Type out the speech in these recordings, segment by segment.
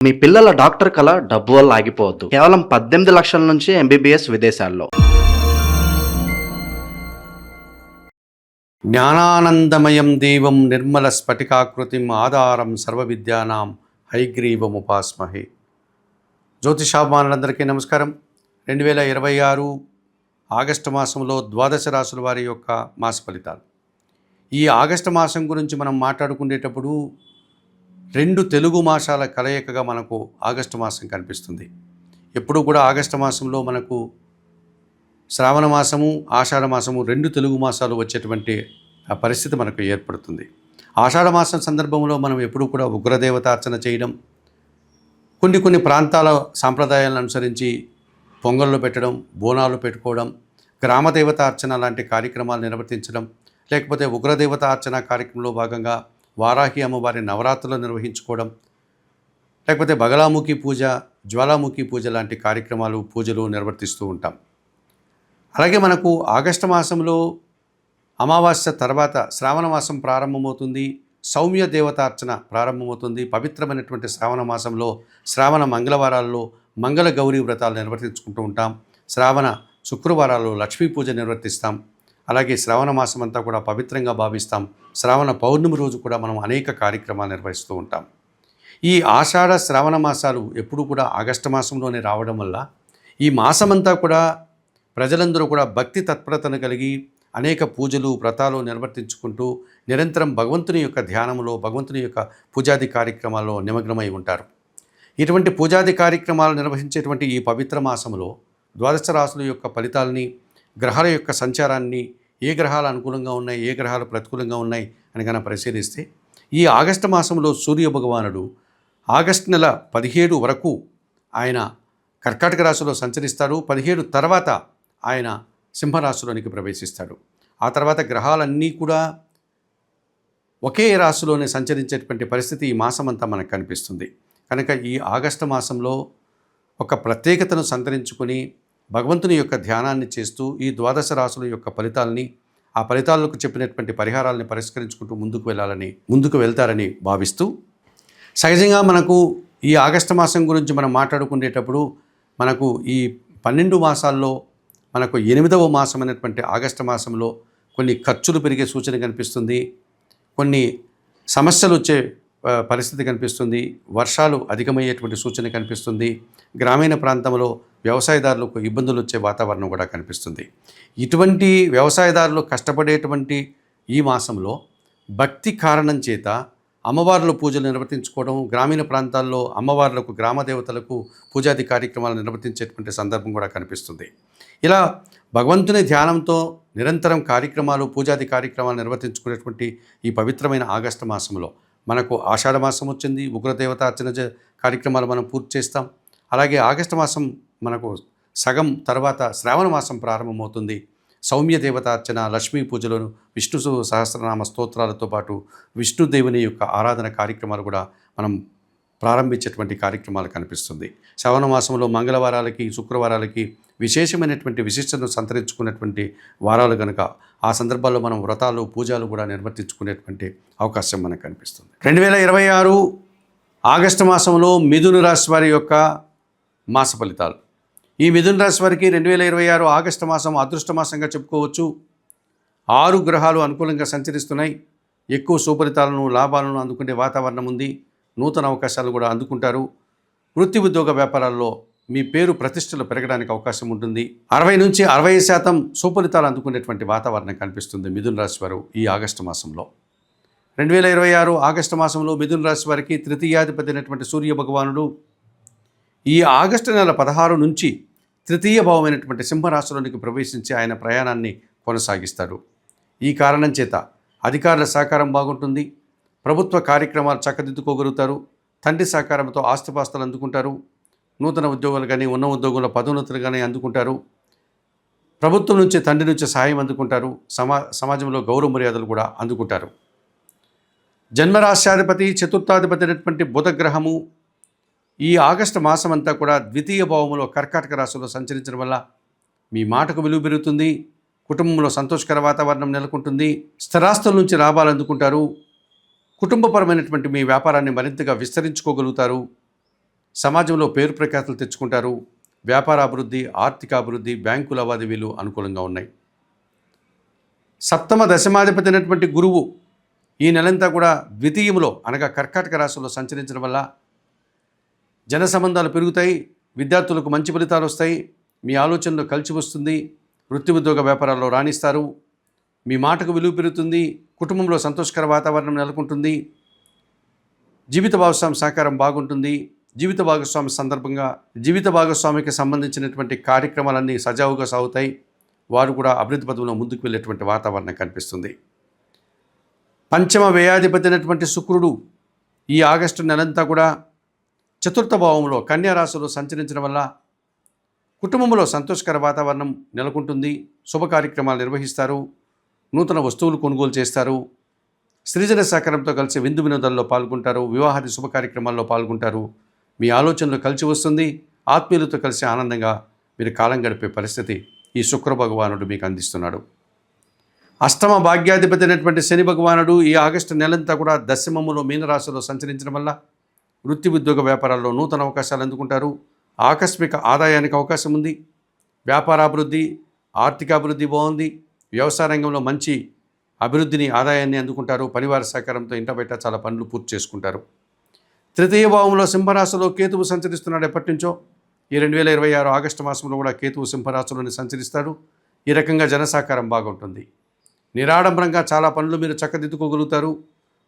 మీ పిల్లల డాక్టర్ కల డబ్బు వల్ల ఆగిపోవద్దు. కేవలం 18 లక్షల నుంచి ఎంబీబీఎస్ విదేశాల్లో. జ్ఞానానందమయం దేవం నిర్మల స్ఫటికాకృతిం ఆధారం సర్వవిద్యానాం హైగ్రీవముపాస్మహే. జ్యోతిషాభిమానులందరికీ నమస్కారం. 2026 ఆగస్టు మాసంలో ద్వాదశ రాశుల వారి యొక్క మాస ఫలితాలు. ఈ ఆగస్టు మాసం గురించి మనం మాట్లాడుకునేటప్పుడు 2 తెలుగు మాసాల కలయికగా మనకు ఆగస్టు మాసం కనిపిస్తుంది. ఎప్పుడు కూడా ఆగస్టు మాసంలో మనకు శ్రావణ మాసము, ఆషాఢ మాసము 2 తెలుగు మాసాలు వచ్చేటువంటి పరిస్థితి మనకు ఏర్పడుతుంది. ఆషాఢ మాసం సందర్భంలో మనం ఎప్పుడు కూడా ఉగ్రదేవతార్చన చేయడం, కొన్ని ప్రాంతాల సాంప్రదాయాలను అనుసరించి పొంగళ్ళు పెట్టడం, బోనాలు పెట్టుకోవడం, గ్రామదేవతార్చన లాంటి కార్యక్రమాలు నిర్వర్తించడం, లేకపోతే ఉగ్రదేవతార్చన కార్యక్రమంలో భాగంగా వారాహి అమ్మవారి నవరాత్రులు నిర్వహించుకోవడం, లేకపోతే బగలాముఖి పూజ, జ్వాలాముఖి పూజ లాంటి కార్యక్రమాలు, పూజలు నిర్వర్తిస్తూ ఉంటాం. అలాగే మనకు ఆగస్టు మాసంలో అమావాస్య తర్వాత శ్రావణ మాసం ప్రారంభమవుతుంది. సౌమ్య దేవతార్చన ప్రారంభమవుతుంది. పవిత్రమైనటువంటి శ్రావణ మాసంలో శ్రావణ మంగళవారాల్లో మంగళ గౌరీ వ్రతాలు నిర్వర్తించుకుంటూ ఉంటాం. శ్రావణ శుక్రవారాల్లో లక్ష్మీ పూజ నిర్వర్తిస్తాం. అలాగే శ్రావణ మాసం అంతా కూడా పవిత్రంగా భావిస్తాం. శ్రావణ పౌర్ణమి రోజు కూడా మనం అనేక కార్యక్రమాలు నిర్వహిస్తూ ఉంటాం. ఈ ఆషాఢ శ్రావణ మాసాలు ఎప్పుడు కూడా ఆగస్టు మాసంలోనే రావడం వల్ల ఈ మాసమంతా కూడా ప్రజలందరూ కూడా భక్తి తత్పరతను కలిగి అనేక పూజలు, వ్రతాలు నిర్వర్తించుకుంటూ నిరంతరం భగవంతుని యొక్క ధ్యానంలో, భగవంతుని యొక్క పూజాది కార్యక్రమాల్లో నిమగ్నమై ఉంటారు. ఇటువంటి పూజాది కార్యక్రమాలు నిర్వహించేటువంటి ఈ పవిత్ర మాసంలో ద్వాదశ రాశుల యొక్క ఫలితాలని, గ్రహాల యొక్క సంచారాన్ని, ఏ గ్రహాలు అనుకూలంగా ఉన్నాయి, ఏ గ్రహాలు ప్రతికూలంగా ఉన్నాయి అని కనుక పరిశీలిస్తే ఈ ఆగస్టు మాసంలో సూర్య భగవానుడు ఆగస్టు నెల 17 వరకు ఆయన కర్కాటక రాశిలో సంచరిస్తాడు. 17 తర్వాత ఆయన సింహరాశిలోనికి ప్రవేశిస్తాడు. ఆ తర్వాత గ్రహాలన్నీ కూడా ఒకే రాశిలోనే సంచరించేటువంటి పరిస్థితి ఈ మాసమంతా మనకు కనిపిస్తుంది. కనుక ఈ ఆగస్టు మాసంలో ఒక ప్రత్యేకతను సంతరించుకొని భగవంతుని యొక్క ధ్యానాన్ని చేస్తూ ఈ ద్వాదశ రాశుల యొక్క ఫలితాలని, ఆ ఫలితాలకు చెప్పినటువంటి పరిహారాలని పరిష్కరించుకుంటూ ముందుకు వెళ్తారని భావిస్తూ, సహజంగా మనకు ఈ ఆగస్టు మాసం గురించి మనం మాట్లాడుకునేటప్పుడు మనకు ఈ 12 మాసాల్లో మనకు 8వ మాసం అనేటువంటి ఆగస్టు మాసంలో కొన్ని ఖర్చులు పెరిగే సూచన కనిపిస్తుంది. కొన్ని సమస్యలు వచ్చే పరిస్థితి కనిపిస్తుంది. వర్షాలు అధికమయ్యేటువంటి సూచన కనిపిస్తుంది. గ్రామీణ ప్రాంతంలో వ్యవసాయదారులకు ఇబ్బందులు వచ్చే వాతావరణం కూడా కనిపిస్తుంది. ఇటువంటి వ్యవసాయదారులు కష్టపడేటువంటి ఈ మాసంలో భక్తి కారణం చేత అమ్మవార్ల పూజలు నిర్వర్తించుకోవడం, గ్రామీణ ప్రాంతాల్లో అమ్మవార్లకు, గ్రామదేవతలకు పూజాది కార్యక్రమాలు నిర్వర్తించేటువంటి సందర్భం కూడా కనిపిస్తుంది. ఇలా భగవంతుని ధ్యానంతో నిరంతరం కార్యక్రమాలు, పూజాది కార్యక్రమాలు నిర్వర్తించుకునేటువంటి ఈ పవిత్రమైన ఆగస్టు మాసంలో మనకు ఆషాఢ మాసం వచ్చింది. ఉగ్రదేవతార్చన కార్యక్రమాలు మనం పూర్తి చేస్తాం. అలాగే ఆగస్టు మాసం మనకు సగం తర్వాత శ్రావణ మాసం ప్రారంభమవుతుంది. సౌమ్య దేవతార్చన, లక్ష్మీ పూజలను, విష్ణు సహస్రనామ స్తోత్రాలతో పాటు విష్ణుదేవుని యొక్క ఆరాధన కార్యక్రమాలు కూడా మనం ప్రారంభించేటువంటి కార్యక్రమాలు కనిపిస్తుంది. శ్రావణ మాసంలో మంగళవారాలకి, శుక్రవారాలకి విశేషమైనటువంటి విశిష్టతను సంతరించుకునేటువంటి వారాలు కనుక ఆ సందర్భాల్లో మనం వ్రతాలు, పూజలు కూడా నిర్వర్తించుకునేటువంటి అవకాశం మనకు కనిపిస్తుంది. 2026 ఆగస్టు మాసంలో మిథున రాశి వారి యొక్క మాస ఫలితాలు. ఈ మిథున రాశి వారికి 2026 ఆగస్టు మాసం అదృష్ట మాసంగా చెప్పుకోవచ్చు. 6 గ్రహాలు అనుకూలంగా సంచరిస్తున్నాయి. ఎక్కువ సుఫలితాలను, లాభాలను అందుకునే వాతావరణం ఉంది. నూతన అవకాశాలు కూడా అందుకుంటారు. వృత్తి, ఉద్యోగ వ్యాపారాల్లో మీ పేరు ప్రతిష్టలు పెరగడానికి అవకాశం ఉంటుంది. 60 నుంచి 60% సుఫలితాలు అందుకునేటువంటి వాతావరణం కనిపిస్తుంది మిథున రాశి వారు ఈ ఆగస్టు మాసంలో. 2026 ఆగస్టు మాసంలో మిథున రాశి వారికి తృతీయాధిపతి అయినటువంటి సూర్య భగవానుడు ఈ ఆగస్టు నెల 16 నుంచి తృతీయ భావమైనటువంటి సింహరాశిలోనికి ప్రవేశించి ఆయన ప్రయాణాన్ని కొనసాగిస్తాడు. ఈ కారణం చేత అధికారుల సహకారం బాగుంటుంది. ప్రభుత్వ కార్యక్రమాలు చక్కదిద్దుకోగలుగుతారు. తండ్రి సహకారంతో ఆస్తిపాస్తులు అందుకుంటారు. నూతన ఉద్యోగాలు కానీ, ఉన్న ఉద్యోగంలో పదోన్నతులు కానీ అందుకుంటారు. ప్రభుత్వం నుంచి, తండ్రి నుంచి సహాయం అందుకుంటారు. సమాజంలో గౌరవ మర్యాదలు కూడా అందుకుంటారు. జన్మరాశ్యాధిపతి, చతుర్థాధిపతి అయినటువంటి బుధగ్రహము ఈ ఆగస్టు మాసం అంతా కూడా ద్వితీయ భావములో కర్కాటక రాశిలో సంచరించడం వల్ల మీ మాటకు విలువ పెరుగుతుంది. కుటుంబంలో సంతోషకర వాతావరణం నెలకొంటుంది. స్థిరాస్తుల నుంచి లాభాలు అందుకుంటారు. కుటుంబపరమైనటువంటి మీ వ్యాపారాన్ని మరింతగా విస్తరించుకోగలుగుతారు. సమాజంలో పేరు ప్రఖ్యాతులు తెచ్చుకుంటారు. వ్యాపార అభివృద్ధి, ఆర్థిక అభివృద్ధి, బ్యాంకు లావాదేవీలు అనుకూలంగా ఉన్నాయి. సప్తమ దశమాధిపతి అయినటువంటి గురువు ఈ నెలంతా కూడా ద్వితీయంలో అనగా కర్కాటక రాశిలో సంచరించడం వల్ల జన సంబంధాలు పెరుగుతాయి. విద్యార్థులకు మంచి ఫలితాలు వస్తాయి. మీ ఆలోచనలు కలిసి వస్తుంది. వృత్తి ఉద్యోగ వ్యాపారాల్లో రాణిస్తారు. మీ మాటకు విలువ పెరుగుతుంది. కుటుంబంలో సంతోషకర వాతావరణం నెలకొంటుంది. జీవిత భాగస్వామి సహకారం బాగుంటుంది. జీవిత భాగస్వామికి సంబంధించినటువంటి కార్యక్రమాలన్నీ సజావుగా సాగుతాయి. వారు కూడా అభివృద్ధి పదంలో ముందుకు వెళ్ళేటువంటి వాతావరణం కనిపిస్తుంది. పంచమ వ్యయాధిపతి అయినటువంటి శుక్రుడు ఈ ఆగస్టు నెలంతా కూడా చతుర్థ భావంలో కన్యా రాశిలో సంచరించడం వల్ల కుటుంబంలో సంతోషకర వాతావరణం నెలకొంటుంది. శుభ కార్యక్రమాలు నిర్వహిస్తారు. నూతన వస్తువులు కొనుగోలు చేస్తారు. సృజన సహకారంతో కలిసి విందు వినోదాల్లో పాల్గొంటారు. వివాహాది శుభ కార్యక్రమాల్లో పాల్గొంటారు. మీ ఆలోచనలు కలిసి వస్తుంది. ఆత్మీయులతో కలిసి ఆనందంగా మీరు కాలం గడిపే పరిస్థితి ఈ శుక్ర భగవానుడు మీకు అందిస్తున్నాడు. అష్టమ భాగ్యాధిపతి అయినటువంటి శని భగవానుడు ఈ ఆగస్టు నెలంతా కూడా దశమములో మీనరాశిలో సంచరించడం వల్ల వృత్తి ఉద్యోగ వ్యాపారాల్లో నూతన అవకాశాలు అందుకుంటారు. ఆకస్మిక ఆదాయానికి అవకాశం ఉంది. వ్యాపారాభివృద్ధి, ఆర్థికాభివృద్ధి బాగుంది. వ్యవసాయ రంగంలో మంచి అభివృద్ధిని, ఆదాయాన్ని అందుకుంటారు. పరివార సహకారంతో ఇంట బయట చాలా పనులు పూర్తి చేసుకుంటారు. తృతీయ భావంలో సింహరాశిలో కేతువు సంచరిస్తున్నాడు. ఎప్పటి నుంచో ఈ 2026 ఆగస్టు మాసంలో కూడా కేతువు సింహరాశిలోనే సంచరిస్తాడు. ఈ రకంగా జన సహకారం బాగుంటుంది. నిరాడంబరంగా చాలా పనులు మీరు చక్కదిద్దుకోగలుగుతారు.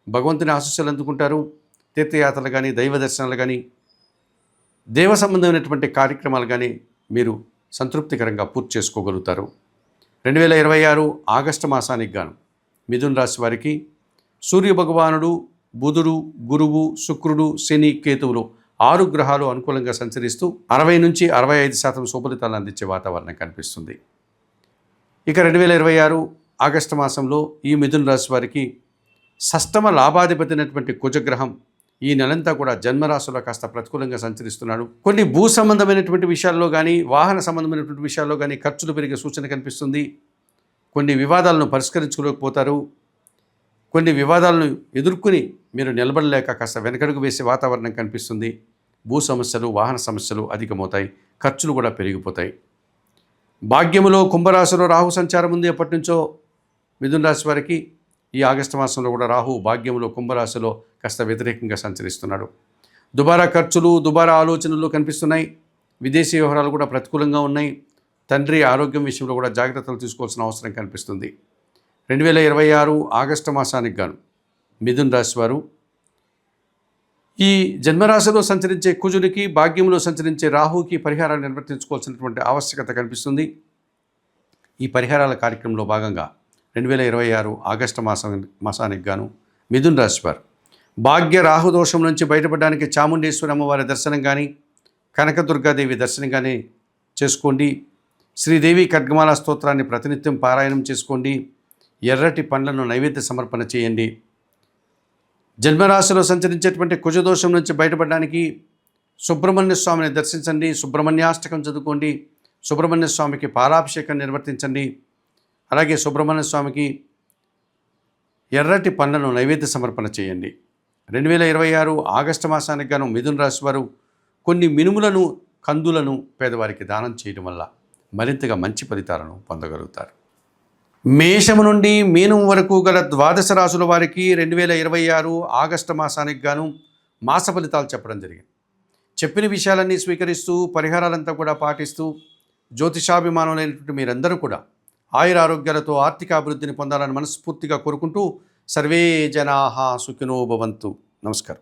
భగవంతుని ఆశీస్సులు అందుకుంటారు. తీర్థయాత్రలు కానీ, దైవ దర్శనాలు కానీ, దేవ సంబంధమైనటువంటి కార్యక్రమాలు కానీ మీరు సంతృప్తికరంగా పూర్తి చేసుకోగలుగుతారు. 2026 ఆగస్టు మాసానికి గాను మిథున రాశి వారికి సూర్య భగవానుడు, బుధుడు, గురువు, శుక్రుడు, శని, కేతువులు 6 గ్రహాలు అనుకూలంగా సంచరిస్తూ 60 నుంచి 65% శుభలితాలను అందించే వాతావరణం కనిపిస్తుంది. ఇక 2026 ఆగస్టు మాసంలో ఈ మిథున రాశి వారికి షష్టమ లాభాధిపతి అయినటువంటి కుజగ్రహం ఈ నెలంతా కూడా జన్మరాశిలో కాస్త ప్రతికూలంగా సంచరిస్తున్నాడు. కొన్ని భూ సంబంధమైనటువంటి విషయాల్లో కానీ, వాహన సంబంధమైనటువంటి విషయాల్లో కానీ ఖర్చులు పెరిగే సూచన కనిపిస్తుంది. కొన్ని వివాదాలను పరిష్కరించుకోలేకపోతారు. కొన్ని వివాదాలను ఎదుర్కొని మీరు నిలబడలేక కాస్త వెనకడుగు వేసే వాతావరణం కనిపిస్తుంది. భూ సమస్యలు, వాహన సమస్యలు అధికమవుతాయి. ఖర్చులు కూడా పెరిగిపోతాయి. భాగ్యములో కుంభరాశిలో రాహు సంచారం ఉంది. ఎప్పటి నుంచో మిథున రాశి వారికి ఈ ఆగస్టు మాసంలో కూడా రాహు భాగ్యములో కుంభరాశిలో కాస్త వ్యతిరేకంగా సంచరిస్తున్నాడు. దుబారా ఖర్చులు, దుబారా ఆలోచనలు కనిపిస్తున్నాయి. విదేశీ వ్యవహారాలు కూడా ప్రతికూలంగా ఉన్నాయి. తండ్రి ఆరోగ్యం విషయంలో కూడా జాగ్రత్తలు తీసుకోవాల్సిన అవసరం కనిపిస్తుంది. 2026 ఆగస్టు మాసానికి గాను మిథున రాశి వారు ఈ జన్మరాశిలో సంచరించే కుజుడికి, భాగ్యంలో సంచరించే రాహుకి పరిహారాన్ని నిర్వర్తించుకోవాల్సినటువంటి ఆవశ్యకత కనిపిస్తుంది. ఈ పరిహారాల కార్యక్రమంలో భాగంగా 2026 ఆగస్టు మాసానికి గాను మిథున రాశి వారు భాగ్య రాహుదోషం నుంచి బయటపడడానికి చాముండేశ్వరి అమ్మవారి దర్శనం కానీ, కనకదుర్గాదేవి దర్శనం కానీ చేసుకోండి. శ్రీదేవి ఖడ్గమాల స్తోత్రాన్ని ప్రతినిత్యం పారాయణం చేసుకోండి. ఎర్రటి పండ్లను నైవేద్య సమర్పణ చేయండి. జన్మరాశిలో సంచరించేటువంటి కుజదోషం నుంచి బయటపడడానికి సుబ్రహ్మణ్య స్వామిని దర్శించండి. సుబ్రహ్మణ్యాష్టకం చదువుకోండి. సుబ్రహ్మణ్య స్వామికి పాలాభిషేకం నిర్వర్తించండి. అలాగే సుబ్రహ్మణ్య స్వామికి ఎర్రటి పండ్లను నైవేద్య సమర్పణ చేయండి. 2026 ఆగస్టు మాసానికి గాను మిథున రాశి వారు కొన్ని మినుములను, కందులను పేదవారికి దానం చేయడం వల్ల మరింతగా మంచి ఫలితాలను పొందగలుగుతారు. మేషము నుండి మీనం వరకు గల 12 రాశుల వారికి 2026 ఆగస్టు మాసానికి గాను మాస ఫలితాలు చెప్పడం జరిగింది. చెప్పిన విషయాలన్నీ స్వీకరిస్తూ, పరిహారాలంతా కూడా పాటిస్తూ, జ్యోతిషాభిమానులైనటువంటి మీరందరూ కూడా ఆయురారోగ్యాలతో ఆర్థిక అభివృద్ధిని పొందాలని మనస్ఫూర్తిగా కోరుకుంటూ సర్వే జనాః సుఖినో భవంతు. నమస్కారం.